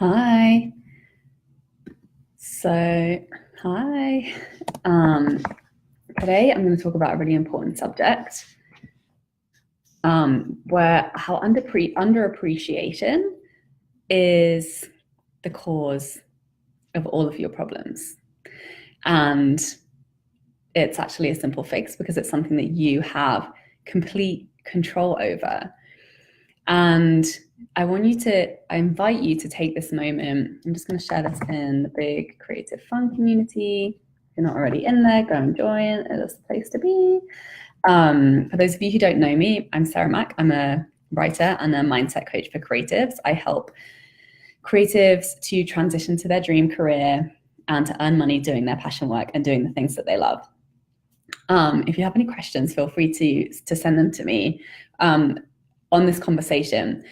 Hi. So, hi. Um, Today I'm going to talk about a really important subject, where how underappreciation is the cause of all of your problems. And it's actually a simple fix because it's something that you have complete control over. And I invite you to take this moment. I'm just going to share this in the big Creative Fun community. If you're not already in there, go and join. It is the place to be. For those of you who don't know me, I'm Sarah Mack. I'm a writer and a mindset coach for creatives. I help creatives to transition to their dream career and to earn money doing their passion work and doing the things that they love. If you have any questions, feel free to send them to me on this conversation.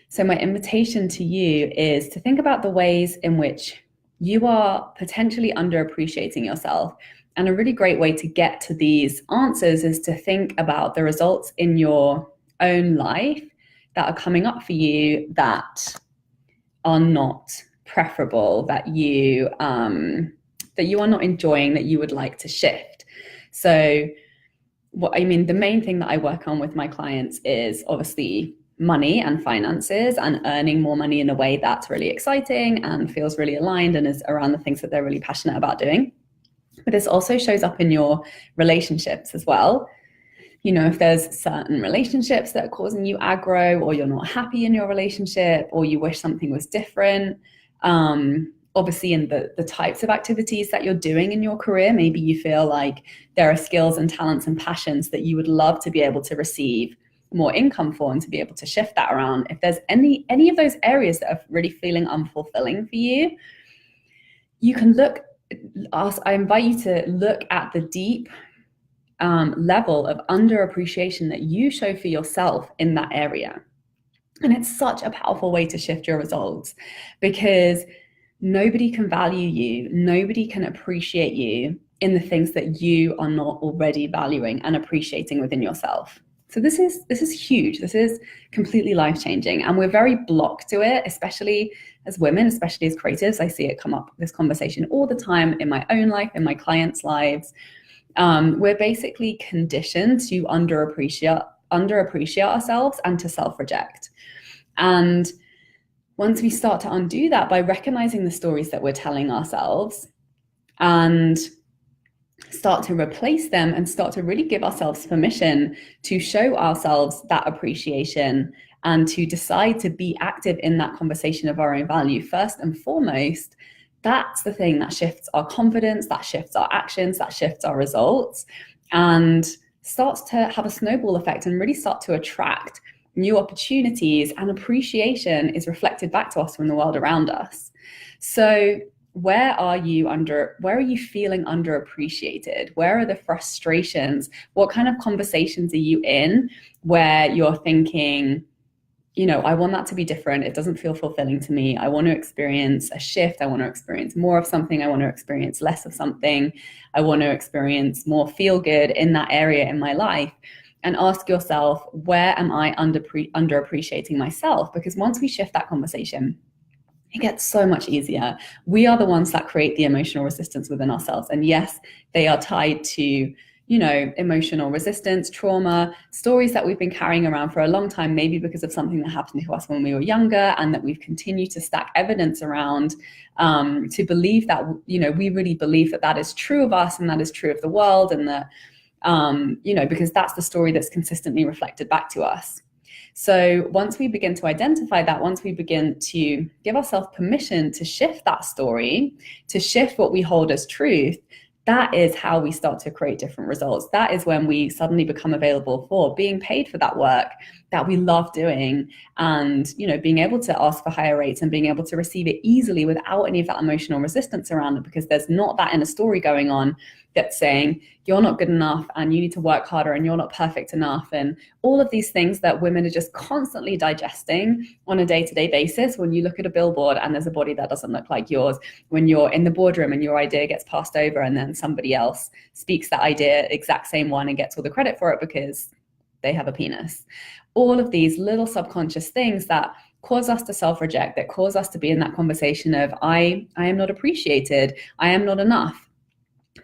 So my invitation to you is to think about the ways in which you are potentially underappreciating yourself. And a really great way to get to these answers is to think about the results in your own life that are coming up for you that are not preferable, that you are not enjoying, that you would like to shift. So the main thing that I work on with my clients is obviously money and finances and earning more money in a way that's really exciting and feels really aligned and is around the things that they're really passionate about doing. But this also shows up in your relationships as well. You know, if there's certain relationships that are causing you aggro, or you're not happy in your relationship, or you wish something was different, obviously in the types of activities that you're doing in your career, maybe you feel like there are skills and talents and passions that you would love to be able to receive more income for and to be able to shift that around. If there's any of those areas that are really feeling unfulfilling for you, you can I invite you to look at the deep level of underappreciation that you show for yourself in that area. And it's such a powerful way to shift your results, because nobody can value you, nobody can appreciate you in the things that you are not already valuing and appreciating within yourself. So this is huge. This is completely life-changing, and we're very blocked to it, especially as women, especially as creatives. I see it come up, this conversation, all the time in my own life, in my clients' lives. We're basically conditioned to underappreciate ourselves and to self-reject. And once we start to undo that by recognizing the stories that we're telling ourselves and start to replace them and start to really give ourselves permission to show ourselves that appreciation and to decide to be active in that conversation of our own value first and foremost, that's the thing that shifts our confidence, that shifts our actions, that shifts our results, and starts to have a snowball effect and really start to attract new opportunities, and appreciation is reflected back to us from the world around us. So where are you feeling underappreciated? Where are the frustrations? What kind of conversations are you in where you're thinking, you know, I want that to be different. It doesn't feel fulfilling to me. I want to experience a shift. I want to experience more of something. I want to experience less of something. I want to experience more feel good in that area in my life. And ask yourself, where am I underappreciating myself? Because once we shift that conversation, it gets so much easier. We are the ones that create the emotional resistance within ourselves. And yes, they are tied to, you know, emotional resistance, trauma, stories that we've been carrying around for a long time, maybe because of something that happened to us when we were younger, and that we've continued to stack evidence around to believe that, you know, we really believe that that is true of us and that is true of the world, and that, you know, because that's the story that's consistently reflected back to us. So once we begin to identify that, once we begin to give ourselves permission to shift that story, to shift what we hold as truth, that is how we start to create different results. That is when we suddenly become available for being paid for that work that we love doing, and, you know, being able to ask for higher rates and being able to receive it easily without any of that emotional resistance around it, because there's not that inner story going on that's saying you're not good enough and you need to work harder and you're not perfect enough, and all of these things that women are just constantly digesting on a day-to-day basis. When you look at a billboard and there's a body that doesn't look like yours, when you're in the boardroom and your idea gets passed over and then somebody else speaks that idea, exact same one, and gets all the credit for it because they have a penis. All of these little subconscious things that cause us to self-reject, that cause us to be in that conversation of I am not appreciated, I am not enough.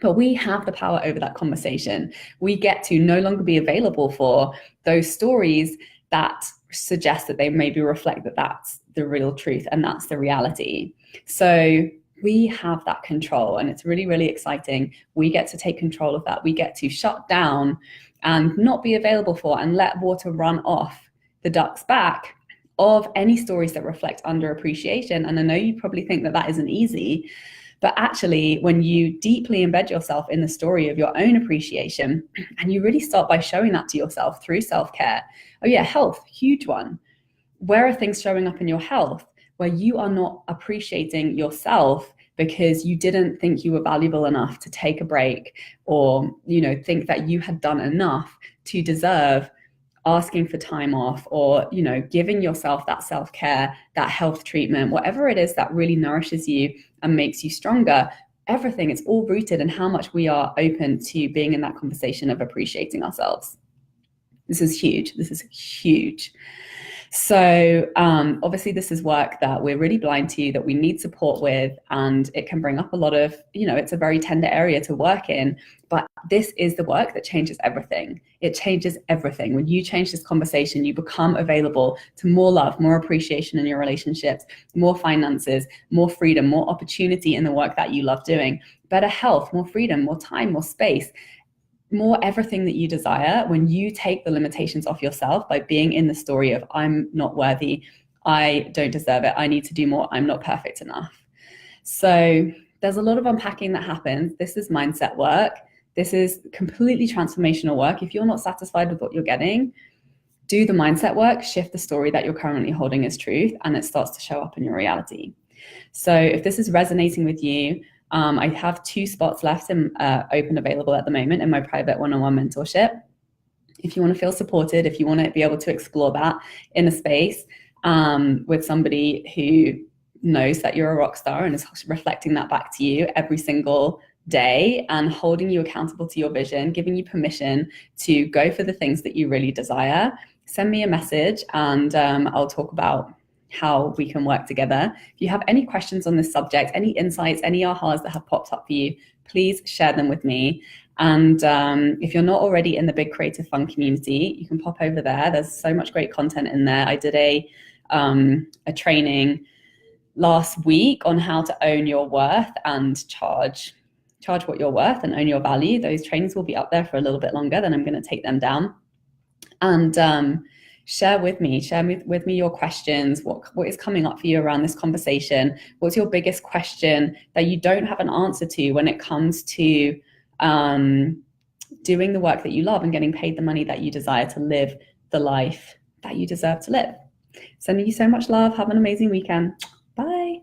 But we have the power over that conversation. We get to no longer be available for those stories that suggest that they maybe reflect that that's the real truth and that's the reality. So we have that control, and it's really, really exciting. We get to take control of that. We get to shut down and not be available for and let water run off the duck's back of any stories that reflect underappreciation. And I know you probably think that that isn't easy, but actually, when you deeply embed yourself in the story of your own appreciation, and you really start by showing that to yourself through self-care. Oh yeah, health, huge one. Where are things showing up in your health where you are not appreciating yourself because you didn't think you were valuable enough to take a break, or, you know, think that you had done enough to deserve asking for time off, or, you know, giving yourself that self-care, that health treatment, whatever it is that really nourishes you and makes you stronger. Everything, it's all rooted in how much we are open to being in that conversation of appreciating ourselves. This is huge. This is huge. So obviously this is work that we're really blind to, that we need support with, and it can bring up a lot of, you know, it's a very tender area to work in, but this is the work that changes everything. It changes everything. When you change this conversation, you become available to more love, more appreciation in your relationships, more finances, more freedom, more opportunity in the work that you love doing, better health, more freedom, more time, more space, more everything that you desire. When you take the limitations off yourself by being in the story of I'm not worthy, I don't deserve it, I need to do more, I'm not perfect enough. So there's a lot of unpacking that happens. This is mindset work. This is completely transformational work. If you're not satisfied with what you're getting, do the mindset work, shift the story that you're currently holding as truth, and it starts to show up in your reality. So if this is resonating with you, I have 2 spots left in, open available at the moment in my private one-on-one mentorship. If you want to feel supported, if you want to be able to explore that in a space with somebody who knows that you're a rock star and is reflecting that back to you every single day and holding you accountable to your vision, giving you permission to go for the things that you really desire, send me a message and I'll talk about how we can work together. If you have any questions on this subject, any insights, any ahas that have popped up for you, please share them with me. And if you're not already in the Big Creative Fun community, you can pop over there. There's so much great content in there. I did a training last week on how to own your worth and charge what you're worth and own your value. Those trainings will be up there for a little bit longer, then I'm going to take them down. And share with me your questions. What is coming up for you around this conversation? What's your biggest question that you don't have an answer to when it comes to doing the work that you love and getting paid the money that you desire to live the life that you deserve to live? Sending you so much love. Have an amazing weekend. Bye.